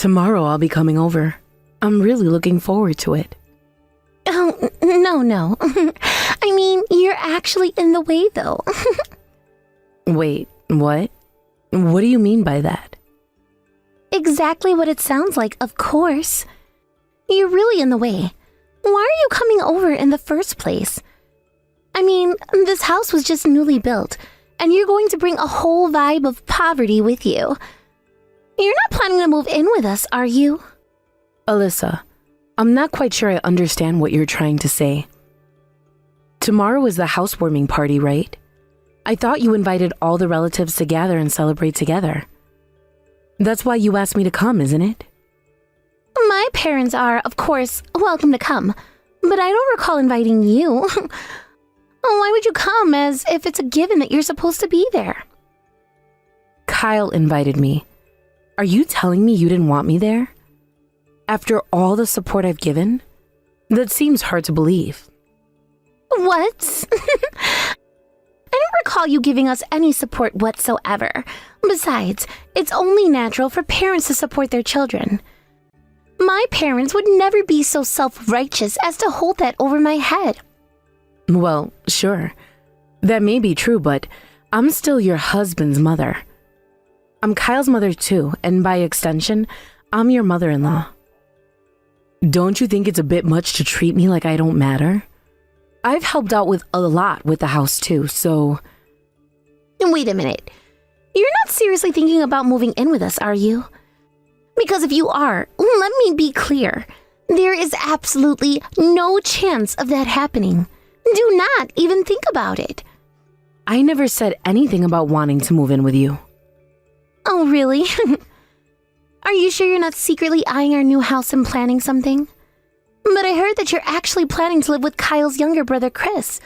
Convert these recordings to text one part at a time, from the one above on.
Tomorrow I'll be coming over. I'm really looking forward to it. Oh, no. I mean, you're actually in the way, though. Wait, what? What do you mean by that? Exactly what it sounds like, of course. You're really in the way. Why are you coming over in the first place? I mean, this house was just newly built, and you're going to bring a whole vibe of poverty with you. You're not planning to move in with us, are you? Alyssa, I'm not quite sure I understand what you're trying to say. Tomorrow is the housewarming party, right? I thought you invited all the relatives to gather and celebrate together. That's why you asked me to come, isn't it? My parents are, of course, welcome to come, but I don't recall inviting you. Why would you come as if it's a given that you're supposed to be there? Kyle invited me. Are you telling me you didn't want me there? After all the support I've given? That seems hard to believe. What? I don't recall you giving us any support whatsoever. Besides, it's only natural for parents to support their children. My parents would never be so self-righteous as to hold that over my head. Well, sure. That may be true, but I'm still your husband's mother. I'm Kyle's mother too, and by extension, I'm your mother-in-law. Don't you think it's a bit much to treat me like I don't matter? I've helped out with a lot with the house too, so... Wait a minute. You're not seriously thinking about moving in with us, are you? Because if you are, let me be clear. There is absolutely no chance of that happening. Do not even think about it. I never said anything about wanting to move in with you. Oh, really? Are you sure you're not secretly eyeing our new house and planning something? But I heard that you're actually planning to live with Kyle's younger brother, Chris.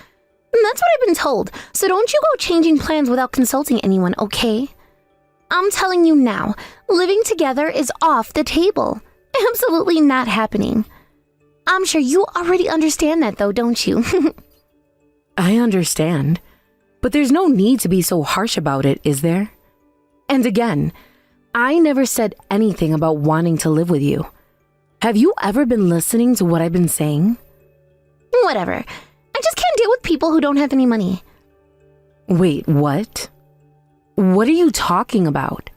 That's what I've been told, so don't you go changing plans without consulting anyone, okay? I'm telling you now, living together is off the table. Absolutely not happening. I'm sure you already understand that though, don't you? I understand, but there's no need to be so harsh about it, is there? And again, I never said anything about wanting to live with you. Have you ever been listening to what I've been saying? Whatever. I just can't deal with people who don't have any money. Wait, what? What are you talking about?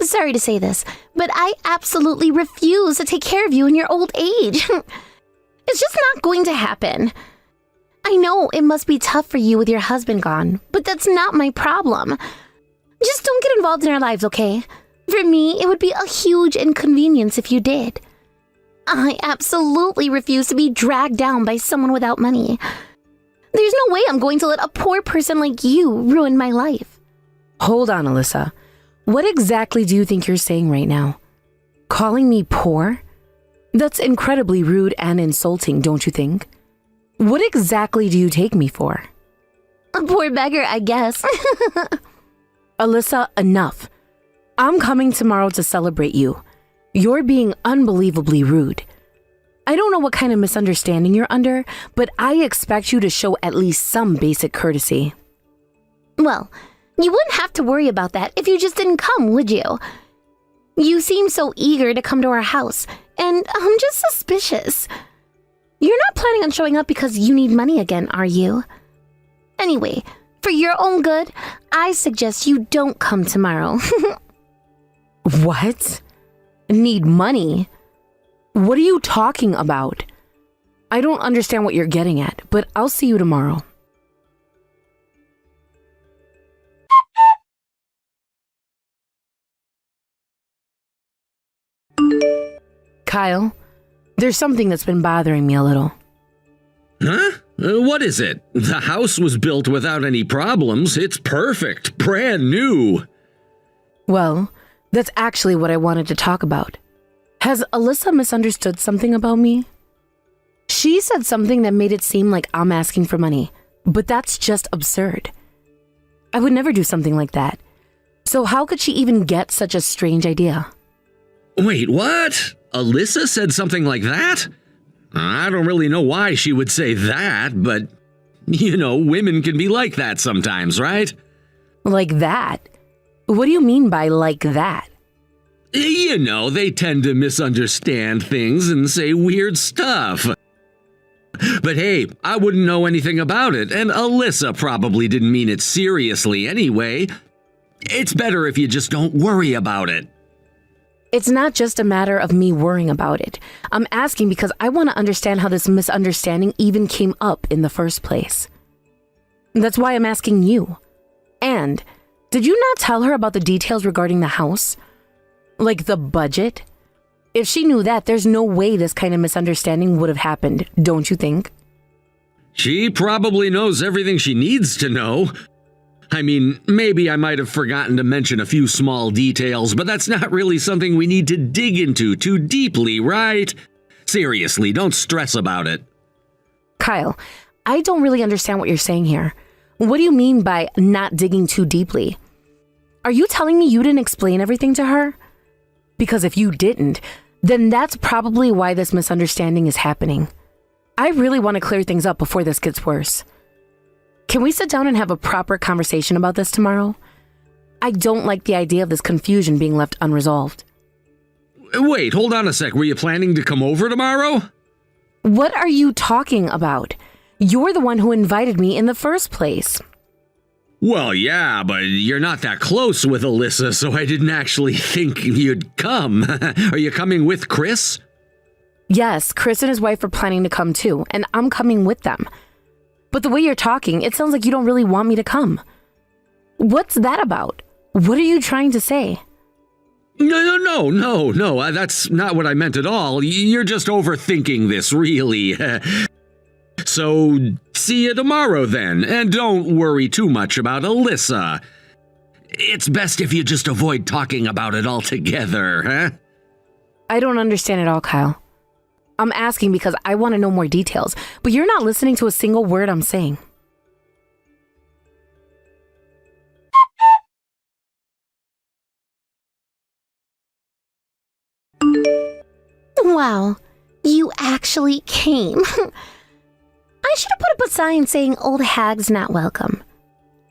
Sorry to say this, but I absolutely refuse to take care of you in your old age. It's just not going to happen. I know it must be tough for you with your husband gone, but that's not my problem. Just don't get involved in our lives, okay? For me, it would be a huge inconvenience if you did. I absolutely refuse to be dragged down by someone without money. There's no way I'm going to let a poor person like you ruin my life. Hold on, Alyssa. What exactly do you think you're saying right now? Calling me poor? That's incredibly rude and insulting, don't you think? What exactly do you take me for? A poor beggar, I guess. Alyssa, enough. I'm coming tomorrow to celebrate you. You're being unbelievably rude. I don't know what kind of misunderstanding you're under, but I expect you to show at least some basic courtesy. Well, you wouldn't have to worry about that if you just didn't come, would you? You seem so eager to come to our house, and I'm just suspicious. You're not planning on showing up because you need money again, are you? Anyway, for your own good, I suggest you don't come tomorrow. What? Need money? What are you talking about? I don't understand what you're getting at, but I'll see you tomorrow. Kyle, there's something that's been bothering me a little. Huh? What is it? The house was built without any problems. It's perfect. Brand new. Well, that's actually what I wanted to talk about. Has Alyssa misunderstood something about me? She said something that made it seem like I'm asking for money, but that's just absurd. I would never do something like that. So how could she even get such a strange idea? Wait, what? Alyssa said something like that? I don't really know why she would say that, but, you know, women can be like that sometimes, right? Like that? What do you mean by like that? You know, they tend to misunderstand things and say weird stuff. But hey, I wouldn't know anything about it, and Alyssa probably didn't mean it seriously anyway. It's better if you just don't worry about it. It's not just a matter of me worrying about it. I'm asking because I want to understand how this misunderstanding even came up in the first place. That's why I'm asking you. And did you not tell her about the details regarding the house? Like the budget? If she knew that, there's no way this kind of misunderstanding would have happened, don't you think? She probably knows everything she needs to know. I mean, maybe I might have forgotten to mention a few small details, but that's not really something we need to dig into too deeply, right? Seriously, don't stress about it. Kyle, I don't really understand what you're saying here. What do you mean by not digging too deeply? Are you telling me you didn't explain everything to her? Because if you didn't, then that's probably why this misunderstanding is happening. I really want to clear things up before this gets worse. Can we sit down and have a proper conversation about this tomorrow? I don't like the idea of this confusion being left unresolved. Wait, hold on a sec. Were you planning to come over tomorrow? What are you talking about? You're the one who invited me in the first place. Well, yeah, but you're not that close with Alyssa, so I didn't actually think you'd come. Are you coming with Chris? Yes, Chris and his wife are planning to come too, and I'm coming with them. But the way you're talking, it sounds like you don't really want me to come. What's that about? What are you trying to say? No. That's not what I meant at all. You're just overthinking this, really. So, see you tomorrow then, and don't worry too much about Alyssa. It's best if you just avoid talking about it altogether, huh? I don't understand at all, Kyle. I'm asking because I want to know more details, but you're not listening to a single word I'm saying. Wow, you actually came. I should have put up a sign saying old hag's not welcome.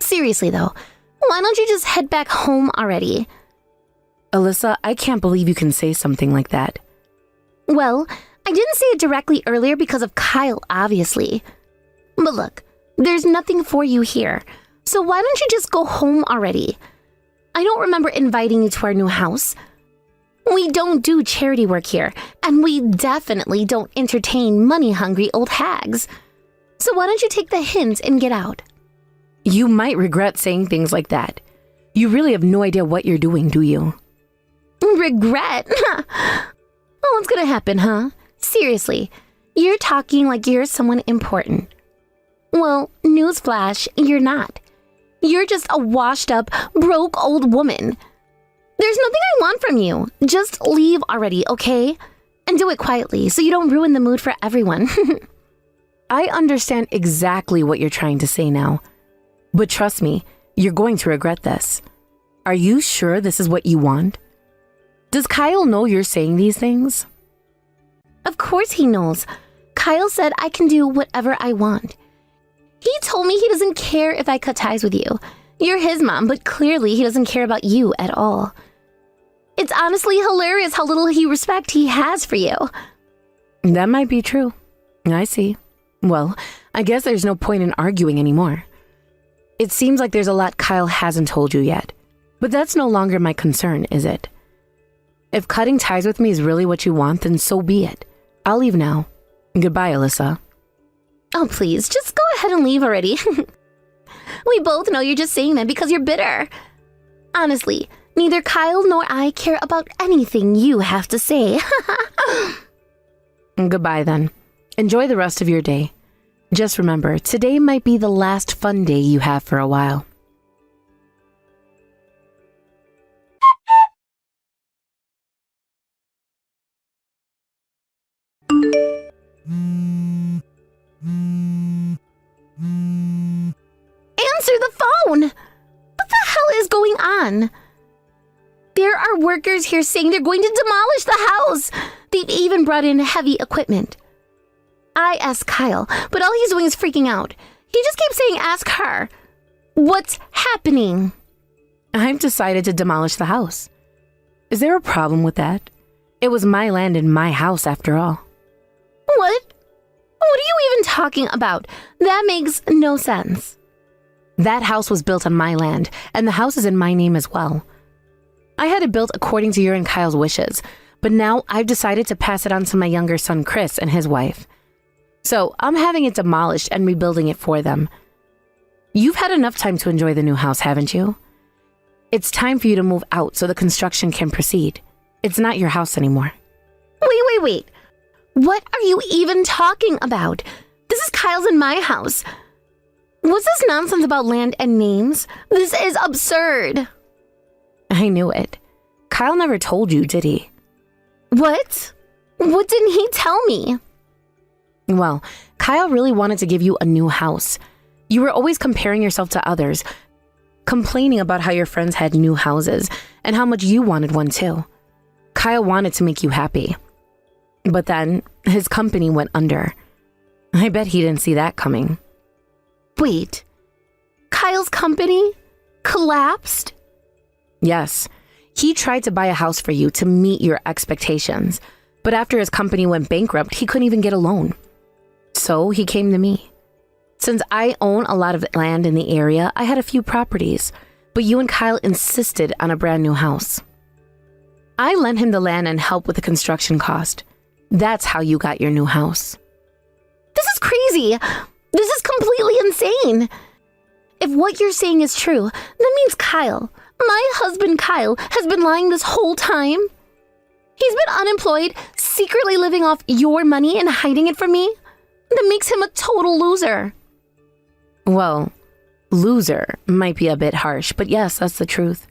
Seriously though, why don't you just head back home already? Alyssa, I can't believe you can say something like that. Well, I didn't say it directly earlier because of Kyle, obviously. But look, there's nothing for you here, so why don't you just go home already? I don't remember inviting you to our new house. We don't do charity work here, and we definitely don't entertain money-hungry old hags. So why don't you take the hint and get out? You might regret saying things like that. You really have no idea what you're doing, do you? Regret? Well, what's gonna happen, huh? Seriously, you're talking like you're someone important. Well, newsflash, you're not. You're just a washed-up, broke old woman. There's nothing I want from you. Just leave already, okay? And do it quietly so you don't ruin the mood for everyone. I understand exactly what you're trying to say now. But trust me, you're going to regret this. Are you sure this is what you want? Does Kyle know you're saying these things? Of course he knows. Kyle said I can do whatever I want. He told me he doesn't care if I cut ties with you. You're his mom, but clearly he doesn't care about you at all. It's honestly hilarious how little respect he has for you. That might be true. I see. Well, I guess there's no point in arguing anymore. It seems like there's a lot Kyle hasn't told you yet. But that's no longer my concern, is it? If cutting ties with me is really what you want, then so be it. I'll leave now. Goodbye, Alyssa. Oh, please, just go ahead and leave already. We both know you're just saying that because you're bitter. Honestly, neither Kyle nor I care about anything you have to say. Goodbye, then. Enjoy the rest of your day. Just remember, today might be the last fun day you have for a while. Answer the phone! What the hell is going on? There are workers here saying they're going to demolish the house. They've even brought in heavy equipment. I asked Kyle, but all he's doing is freaking out. He just keeps saying ask her. What's happening? I've decided to demolish the house. Is there a problem with that? It was my land and my house after all. What? What are you even talking about? That makes no sense. That house was built on my land, and the house is in my name as well. I had it built according to your and Kyle's wishes, but now I've decided to pass it on to my younger son Chris and his wife. So I'm having it demolished and rebuilding it for them. You've had enough time to enjoy the new house, haven't you? It's time for you to move out so the construction can proceed. It's not your house anymore. Wait. What are you even talking about? This is Kyle's and my house. What's this nonsense about land and names? This is absurd. I knew it. Kyle never told you, did he? What? What didn't he tell me? Well, Kyle really wanted to give you a new house. You were always comparing yourself to others, complaining about how your friends had new houses and how much you wanted one too. Kyle wanted to make you happy. But then his company went under. I bet he didn't see that coming. Wait, Kyle's company collapsed? Yes, he tried to buy a house for you to meet your expectations, but after his company went bankrupt, he couldn't even get a loan. So he came to me. Since I own a lot of land in the area, I had a few properties, but you and Kyle insisted on a brand new house. I lent him the land and helped with the construction cost. That's how you got your new house. This is crazy. This is completely insane. If what you're saying is true, that means Kyle, my husband Kyle, has been lying this whole time. He's been unemployed, secretly living off your money and hiding it from me. That makes him a total loser. Well, loser might be a bit harsh, but yes, that's the truth.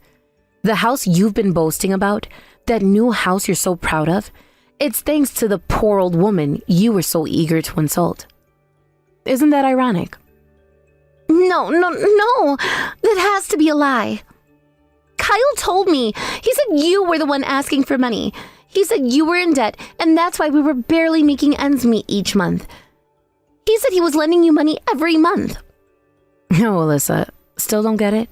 The house you've been boasting about, that new house you're so proud of, it's thanks to the poor old woman you were so eager to insult. Isn't that ironic? No. That has to be a lie. Kyle told me. He said you were the one asking for money. He said you were in debt, and that's why we were barely making ends meet each month. He said he was lending you money every month. No, Alyssa, still don't get it?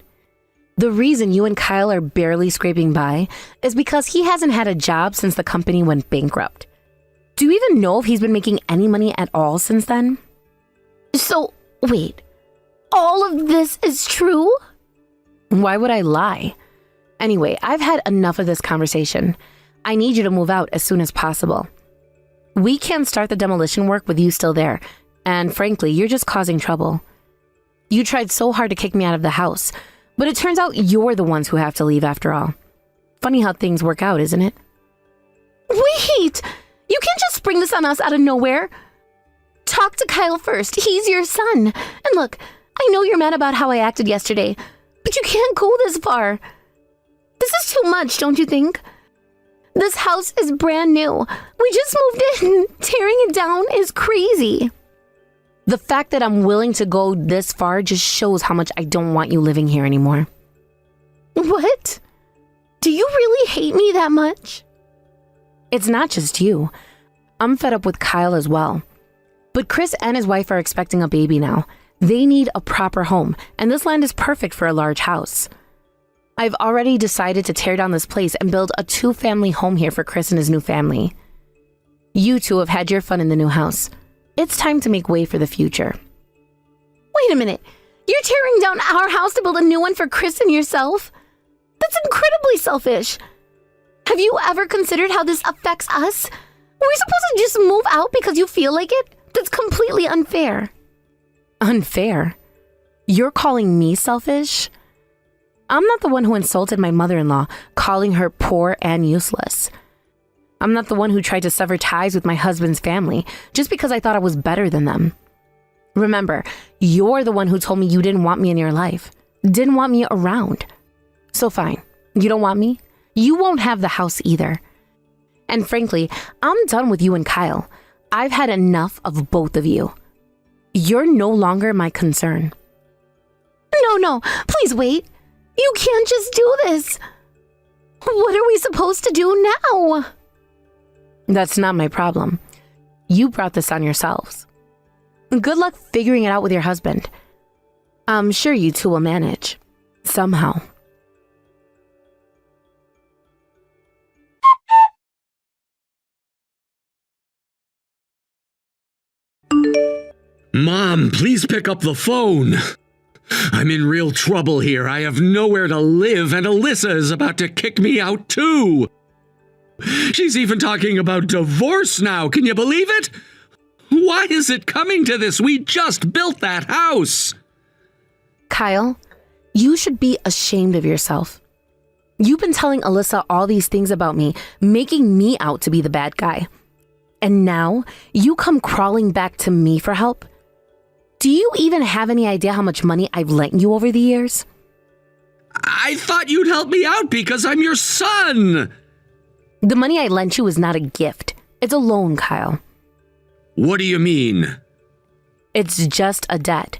The reason you and Kyle are barely scraping by is because he hasn't had a job since the company went bankrupt. Do you even know if he's been making any money at all since then? So, wait, all of this is true? Why would I lie? Anyway, I've had enough of this conversation. I need you to move out as soon as possible. We can't start the demolition work with you still there, and frankly, you're just causing trouble. You tried so hard to kick me out of the house, but it turns out you're the ones who have to leave after all. Funny how things work out, isn't it? Wait! You can't just spring this on us out of nowhere. Talk to Kyle first. He's your son. And look, I know you're mad about how I acted yesterday, but you can't go this far. This is too much, don't you think? This house is brand new. We just moved in. Tearing it down is crazy. The fact that I'm willing to go this far just shows how much I don't want you living here anymore. What? Do you really hate me that much? It's not just you. I'm fed up with Kyle as well. But Chris and his wife are expecting a baby now. They need a proper home, and this land is perfect for a large house. I've already decided to tear down this place and build a 2-family home here for Chris and his new family. You two have had your fun in the new house. It's time to make way for the future. Wait a minute. You're tearing down our house to build a new one for Chris and yourself? That's incredibly selfish. Have you ever considered how this affects us? Are we supposed to just move out because you feel like it? That's completely unfair. Unfair? You're calling me selfish? I'm not the one who insulted my mother-in-law, calling her poor and useless. I'm not the one who tried to sever ties with my husband's family just because I thought I was better than them. Remember, you're the one who told me you didn't want me in your life, didn't want me around. So fine, you don't want me? You won't have the house either. And frankly, I'm done with you and Kyle. I've had enough of both of you. You're no longer my concern. No, please wait. You can't just do this. What are we supposed to do now? That's not my problem. You brought this on yourselves. Good luck figuring it out with your husband. I'm sure you two will manage. Somehow. Mom, please pick up the phone. I'm in real trouble here. I have nowhere to live, and Alyssa is about to kick me out too. She's even talking about divorce now. Can you believe it? Why is it coming to this? We just built that house. Kyle, you should be ashamed of yourself. You've been telling Alyssa all these things about me, making me out to be the bad guy. And now you come crawling back to me for help? Do you even have any idea how much money I've lent you over the years? I thought you'd help me out because I'm your son. The money I lent you is not a gift. It's a loan, Kyle. What do you mean? It's just a debt.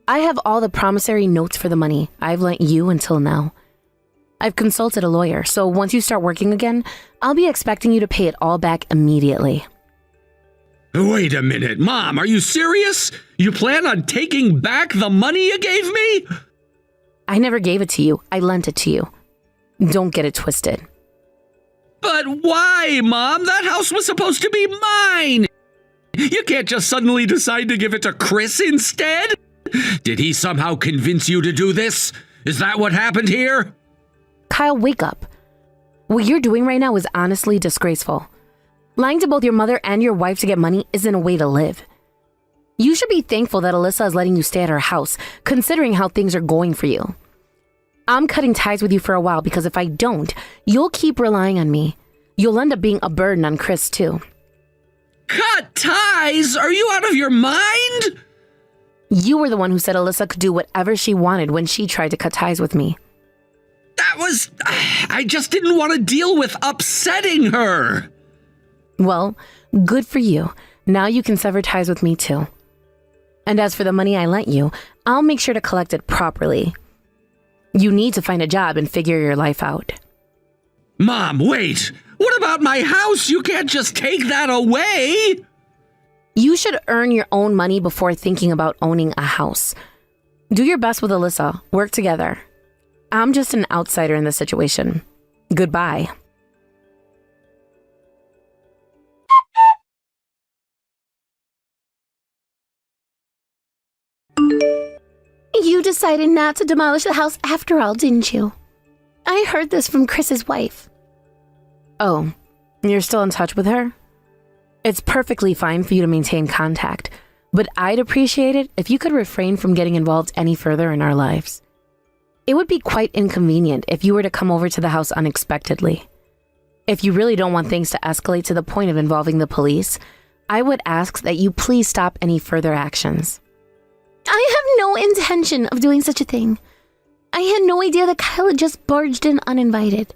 I have all the promissory notes for the money I've lent you until now. I've consulted a lawyer, so once you start working again, I'll be expecting you to pay it all back immediately. Wait a minute, Mom, are you serious? You plan on taking back the money you gave me? I never gave it to you. I lent it to you. Don't get it twisted. But why, Mom? That house was supposed to be mine. You can't just suddenly decide to give it to Chris instead? Did he somehow convince you to do this? Is that what happened here? Kyle, wake up. What you're doing right now is honestly disgraceful. Lying to both your mother and your wife to get money isn't a way to live. You should be thankful that Alyssa is letting you stay at her house, considering how things are going for you. I'm cutting ties with you for a while because if I don't, you'll keep relying on me. You'll end up being a burden on Chris too. Cut ties? Are you out of your mind? You were the one who said Alyssa could do whatever she wanted when she tried to cut ties with me. I just didn't want to deal with upsetting her. Well, good for you. Now you can sever ties with me too. And as for the money I lent you, I'll make sure to collect it properly. You need to find a job and figure your life out. Mom, wait! What about my house? You can't just take that away! You should earn your own money before thinking about owning a house. Do your best with Alyssa. Work together. I'm just an outsider in this situation. Goodbye. You decided not to demolish the house after all, didn't you? I heard this from Chris's wife. Oh, you're still in touch with her? It's perfectly fine for you to maintain contact, but I'd appreciate it if you could refrain from getting involved any further in our lives. It would be quite inconvenient if you were to come over to the house unexpectedly. If you really don't want things to escalate to the point of involving the police, I would ask that you please stop any further actions. I have no intention of doing such a thing. I had no idea that Kyle had just barged in uninvited.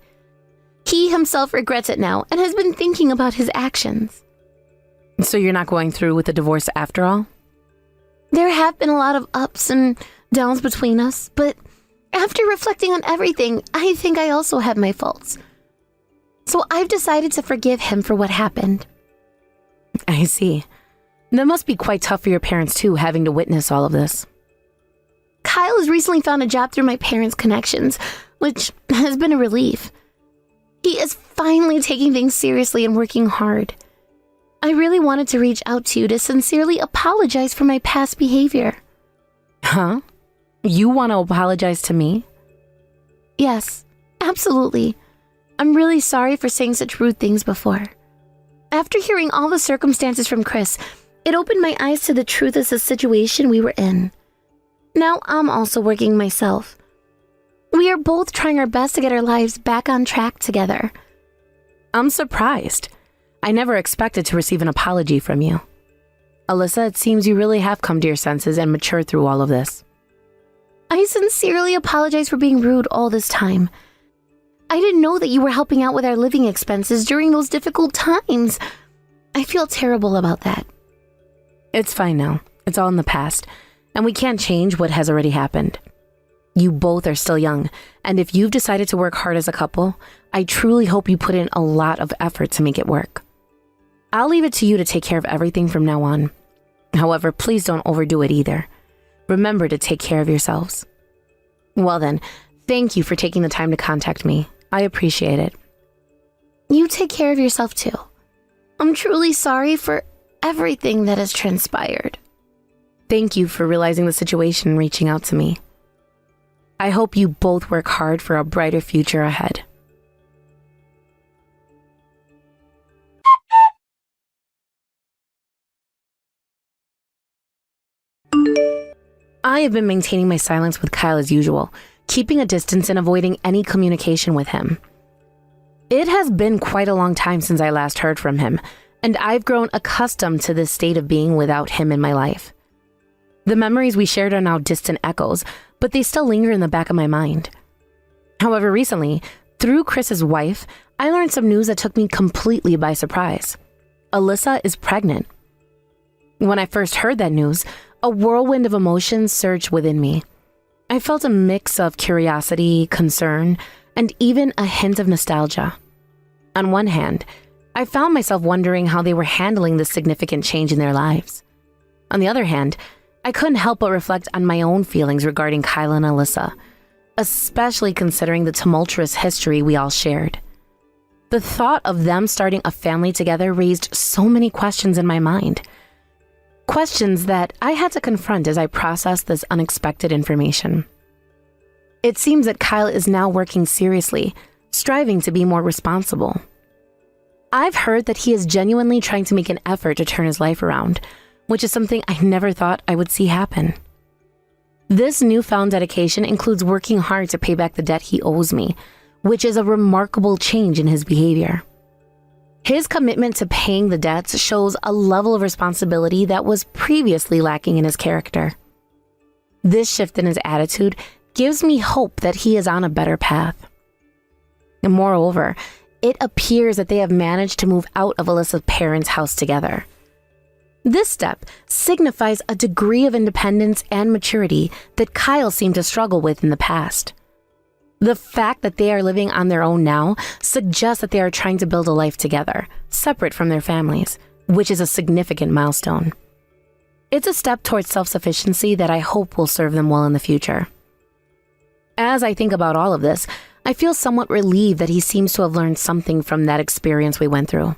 He himself regrets it now and has been thinking about his actions. So you're not going through with the divorce after all? There have been a lot of ups and downs between us, but after reflecting on everything, I think I also have my faults. So I've decided to forgive him for what happened. I see. That must be quite tough for your parents too, having to witness all of this. Kyle has recently found a job through my parents' connections, which has been a relief. He is finally taking things seriously and working hard. I really wanted to reach out to you to sincerely apologize for my past behavior. Huh? You want to apologize to me? Yes, absolutely. I'm really sorry for saying such rude things before. After hearing all the circumstances from Chris, it opened my eyes to the truth of the situation we were in. Now I'm also working myself. We are both trying our best to get our lives back on track together. I'm surprised. I never expected to receive an apology from you. Alyssa, it seems you really have come to your senses and matured through all of this. I sincerely apologize for being rude all this time. I didn't know that you were helping out with our living expenses during those difficult times. I feel terrible about that. It's fine now. It's all in the past, and we can't change what has already happened. You both are still young, and if you've decided to work hard as a couple, I truly hope you put in a lot of effort to make it work. I'll leave it to you to take care of everything from now on. However, please don't overdo it either. Remember to take care of yourselves. Well then, thank you for taking the time to contact me. I appreciate it. You take care of yourself too. I'm truly sorry for everything that has transpired. Thank you for realizing the situation and reaching out to me. I hope you both work hard for a brighter future ahead. I have been maintaining my silence with Kyle as usual, keeping a distance and avoiding any communication with him. It has been quite a long time since I last heard from him, and I've grown accustomed to this state of being without him in my life. The memories we shared are now distant echoes, but they still linger in the back of my mind. However, recently, through Chris's wife, I learned some news that took me completely by surprise. Alyssa is pregnant. When I first heard that news, a whirlwind of emotions surged within me. I felt a mix of curiosity, concern, and even a hint of nostalgia. On one hand, I found myself wondering how they were handling this significant change in their lives. On the other hand, I couldn't help but reflect on my own feelings regarding Kyle and Alyssa, especially considering the tumultuous history we all shared. The thought of them starting a family together raised so many questions in my mind. Questions that I had to confront as I processed this unexpected information. It seems that Kyle is now working seriously, striving to be more responsible. I've heard that he is genuinely trying to make an effort to turn his life around, which is something I never thought I would see happen. This newfound dedication includes working hard to pay back the debt he owes me, which is a remarkable change in his behavior. His commitment to paying the debts shows a level of responsibility that was previously lacking in his character. This shift in his attitude gives me hope that he is on a better path. And moreover, it appears that they have managed to move out of Alyssa's parents' house together. This step signifies a degree of independence and maturity that Kyle seemed to struggle with in the past. The fact that they are living on their own now suggests that they are trying to build a life together, separate from their families, which is a significant milestone. It's a step towards self-sufficiency that I hope will serve them well in the future. As I think about all of this, I feel somewhat relieved that he seems to have learned something from that experience we went through.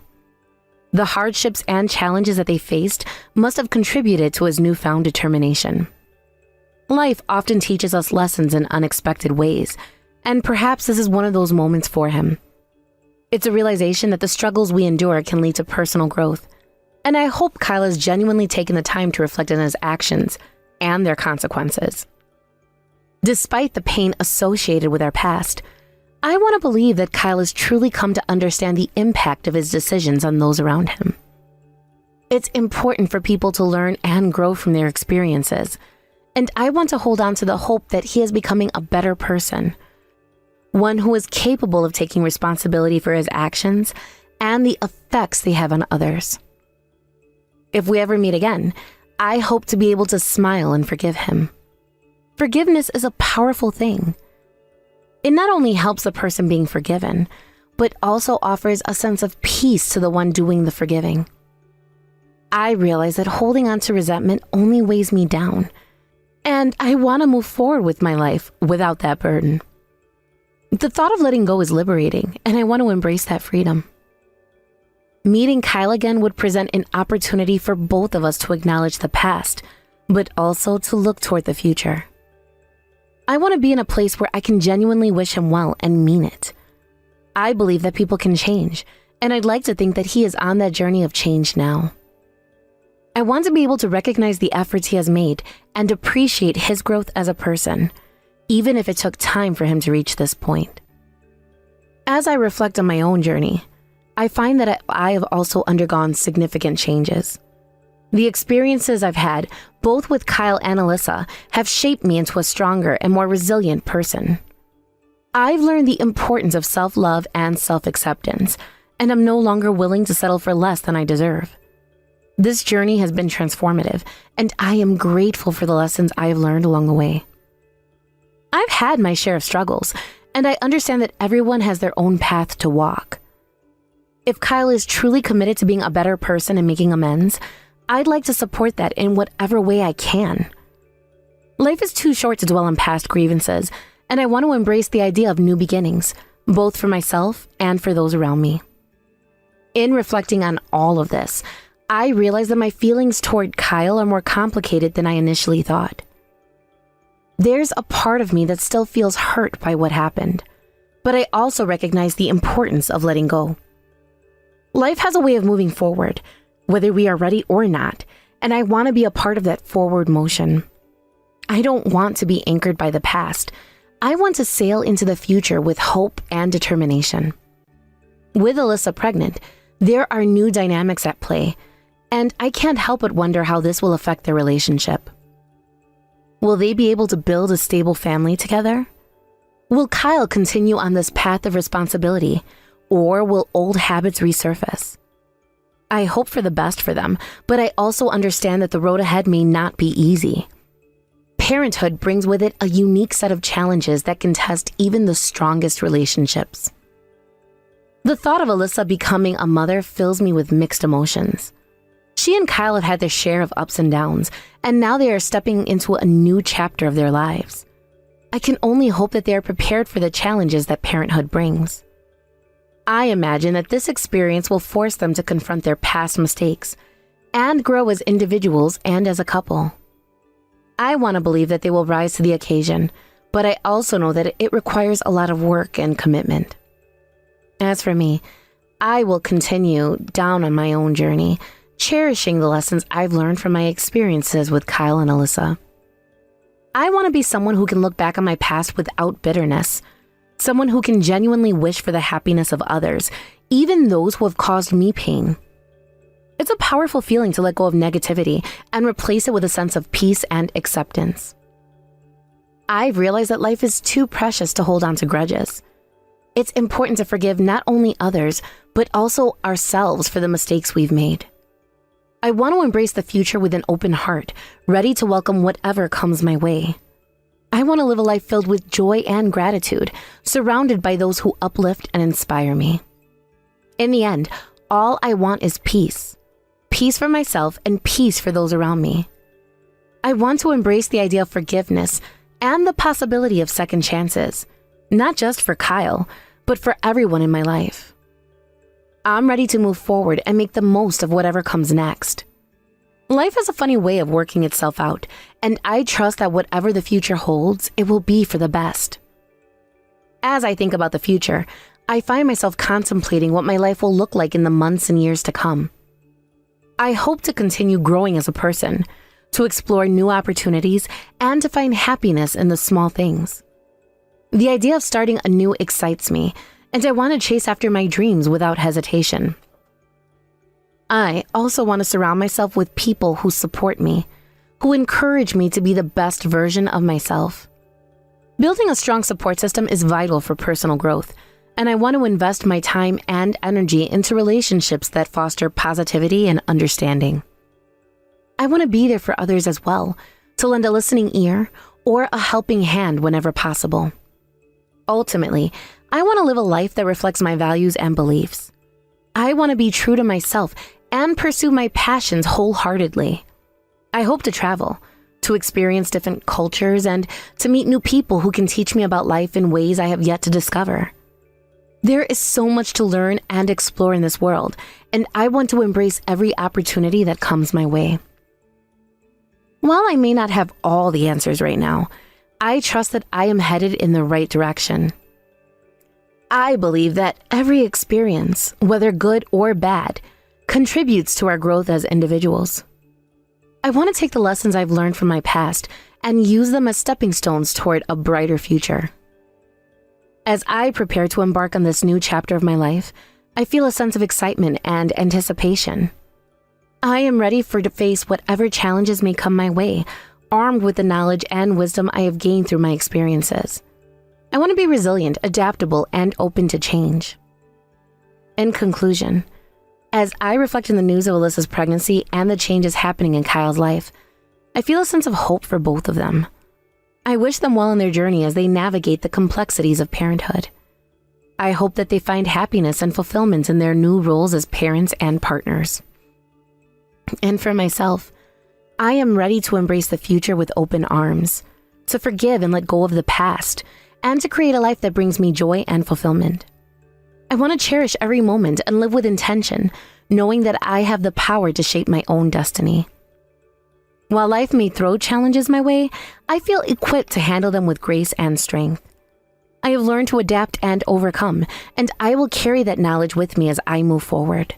The hardships and challenges that they faced must have contributed to his newfound determination. Life often teaches us lessons in unexpected ways, and perhaps this is one of those moments for him. It's a realization that the struggles we endure can lead to personal growth, and I hope Kyle has genuinely taken the time to reflect on his actions and their consequences. Despite the pain associated with our past, I want to believe that Kyle has truly come to understand the impact of his decisions on those around him. It's important for people to learn and grow from their experiences, and I want to hold on to the hope that he is becoming a better person, one who is capable of taking responsibility for his actions and the effects they have on others. If we ever meet again, I hope to be able to smile and forgive him. Forgiveness is a powerful thing. It not only helps the person being forgiven, but also offers a sense of peace to the one doing the forgiving. I realize that holding on to resentment only weighs me down, and I want to move forward with my life without that burden. The thought of letting go is liberating, and I want to embrace that freedom. Meeting Kyle again would present an opportunity for both of us to acknowledge the past, but also to look toward the future. I want to be in a place where I can genuinely wish him well and mean it. I believe that people can change, and I'd like to think that he is on that journey of change now. I want to be able to recognize the efforts he has made and appreciate his growth as a person, even if it took time for him to reach this point. As I reflect on my own journey, I find that I have also undergone significant changes. The experiences I've had, both with Kyle and Alyssa, have shaped me into a stronger and more resilient person. I've learned the importance of self-love and self-acceptance, and I'm no longer willing to settle for less than I deserve. This journey has been transformative, and I am grateful for the lessons I have learned along the way. I've had my share of struggles, and I understand that everyone has their own path to walk. If Kyle is truly committed to being a better person and making amends, I'd like to support that in whatever way I can. Life is too short to dwell on past grievances, and I want to embrace the idea of new beginnings, both for myself and for those around me. In reflecting on all of this, I realize that my feelings toward Kyle are more complicated than I initially thought. There's a part of me that still feels hurt by what happened, but I also recognize the importance of letting go. Life has a way of moving forward, whether we are ready or not, and I want to be a part of that forward motion. I don't want to be anchored by the past. I want to sail into the future with hope and determination. With Alyssa pregnant, there are new dynamics at play, and I can't help but wonder how this will affect their relationship. Will they be able to build a stable family together? Will Kyle continue on this path of responsibility, or will old habits resurface? I hope for the best for them, but I also understand that the road ahead may not be easy. Parenthood brings with it a unique set of challenges that can test even the strongest relationships. The thought of Alyssa becoming a mother fills me with mixed emotions. She and Kyle have had their share of ups and downs, and now they are stepping into a new chapter of their lives. I can only hope that they are prepared for the challenges that parenthood brings. I imagine that this experience will force them to confront their past mistakes and grow as individuals and as a couple. I want to believe that they will rise to the occasion, but I also know that it requires a lot of work and commitment. As for me, I will continue down on my own journey, cherishing the lessons I've learned from my experiences with Kyle and Alyssa. I want to be someone who can look back on my past without bitterness, someone who can genuinely wish for the happiness of others, even those who have caused me pain. It's a powerful feeling to let go of negativity and replace it with a sense of peace and acceptance. I've realized that life is too precious to hold on to grudges. It's important to forgive not only others, but also ourselves for the mistakes we've made. I want to embrace the future with an open heart, ready to welcome whatever comes my way. I want to live a life filled with joy and gratitude, surrounded by those who uplift and inspire me. In the end, all I want is peace. Peace for myself and peace for those around me. I want to embrace the idea of forgiveness and the possibility of second chances, not just for Kyle, but for everyone in my life. I'm ready to move forward and make the most of whatever comes next. Life has a funny way of working itself out, and I trust that whatever the future holds, it will be for the best. As I think about the future, I find myself contemplating what my life will look like in the months and years to come. I hope to continue growing as a person, to explore new opportunities, and to find happiness in the small things. The idea of starting anew excites me, and I want to chase after my dreams without hesitation. I also want to surround myself with people who support me, who encourage me to be the best version of myself. Building a strong support system is vital for personal growth, and I want to invest my time and energy into relationships that foster positivity and understanding. I want to be there for others as well, to lend a listening ear or a helping hand whenever possible. Ultimately, I want to live a life that reflects my values and beliefs. I want to be true to myself and pursue my passions wholeheartedly. I hope to travel, to experience different cultures, and to meet new people who can teach me about life in ways I have yet to discover. There is so much to learn and explore in this world, and I want to embrace every opportunity that comes my way. While I may not have all the answers right now, I trust that I am headed in the right direction. I believe that every experience, whether good or bad, contributes to our growth as individuals. I want to take the lessons I've learned from my past and use them as stepping stones toward a brighter future. As I prepare to embark on this new chapter of my life, I feel a sense of excitement and anticipation. I am ready to face whatever challenges may come my way, armed with the knowledge and wisdom I have gained through my experiences. I want to be resilient, adaptable, and open to change. In conclusion, as I reflect on the news of Alyssa's pregnancy and the changes happening in Kyle's life, I feel a sense of hope for both of them. I wish them well in their journey as they navigate the complexities of parenthood. I hope that they find happiness and fulfillment in their new roles as parents and partners. And for myself, I am ready to embrace the future with open arms, to forgive and let go of the past, and to create a life that brings me joy and fulfillment. I want to cherish every moment and live with intention, knowing that I have the power to shape my own destiny. While life may throw challenges my way, I feel equipped to handle them with grace and strength. I have learned to adapt and overcome, and I will carry that knowledge with me as I move forward.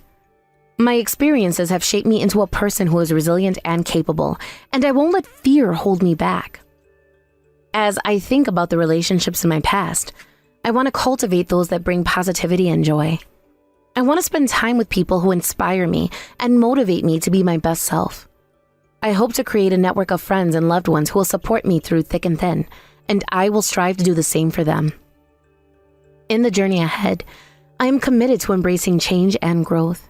My experiences have shaped me into a person who is resilient and capable, and I won't let fear hold me back. As I think about the relationships in my past, I want to cultivate those that bring positivity and joy. I want to spend time with people who inspire me and motivate me to be my best self. I hope to create a network of friends and loved ones who will support me through thick and thin, and I will strive to do the same for them. In the journey ahead, I am committed to embracing change and growth.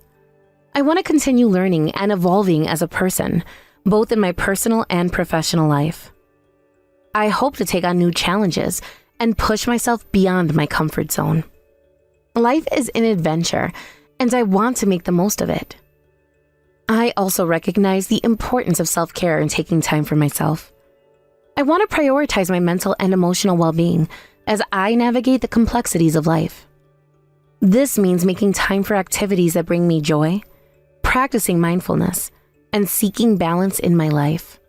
I want to continue learning and evolving as a person, both in my personal and professional life. I hope to take on new challenges and push myself beyond my comfort zone. Life is an adventure, and I want to make the most of it. I also recognize the importance of self-care and taking time for myself. I want to prioritize my mental and emotional well-being as I navigate the complexities of life. This means making time for activities that bring me joy, practicing mindfulness, and seeking balance in my life.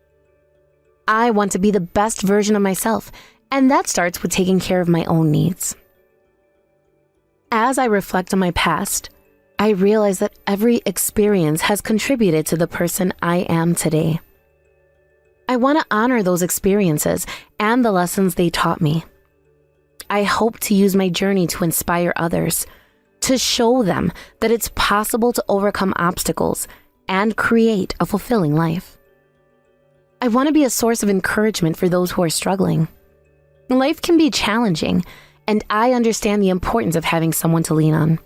I want to be the best version of myself, and that starts with taking care of my own needs. As I reflect on my past, I realize that every experience has contributed to the person I am today. I want to honor those experiences and the lessons they taught me. I hope to use my journey to inspire others, to show them that it's possible to overcome obstacles and create a fulfilling life. I want to be a source of encouragement for those who are struggling. Life can be challenging, and I understand the importance of having someone to lean on.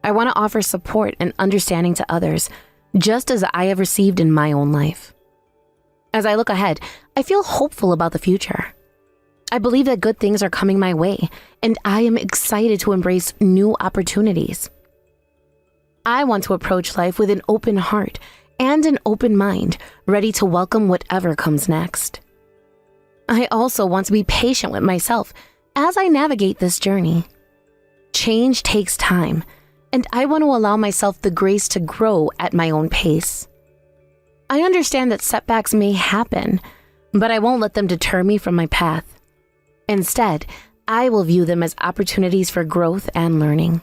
I want to offer support and understanding to others, just as I have received in my own life. As I look ahead, I feel hopeful about the future. I believe that good things are coming my way, and I am excited to embrace new opportunities. I want to approach life with an open heart and an open mind, ready to welcome whatever comes next. I also want to be patient with myself as I navigate this journey. Change takes time, and I want to allow myself the grace to grow at my own pace. I understand that setbacks may happen, but I won't let them deter me from my path. Instead, I will view them as opportunities for growth and learning.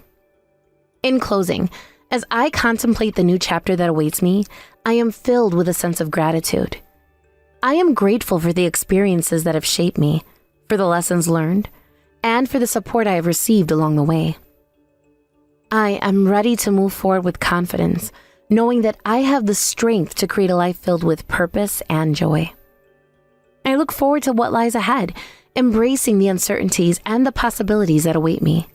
In closing, as I contemplate the new chapter that awaits me, I am filled with a sense of gratitude. I am grateful for the experiences that have shaped me, for the lessons learned, and for the support I have received along the way. I am ready to move forward with confidence, knowing that I have the strength to create a life filled with purpose and joy. I look forward to what lies ahead, embracing the uncertainties and the possibilities that await me.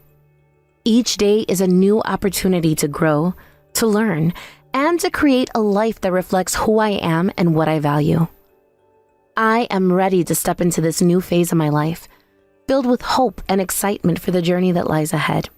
Each day is a new opportunity to grow, to learn, and to create a life that reflects who I am and what I value. I am ready to step into this new phase of my life, filled with hope and excitement for the journey that lies ahead.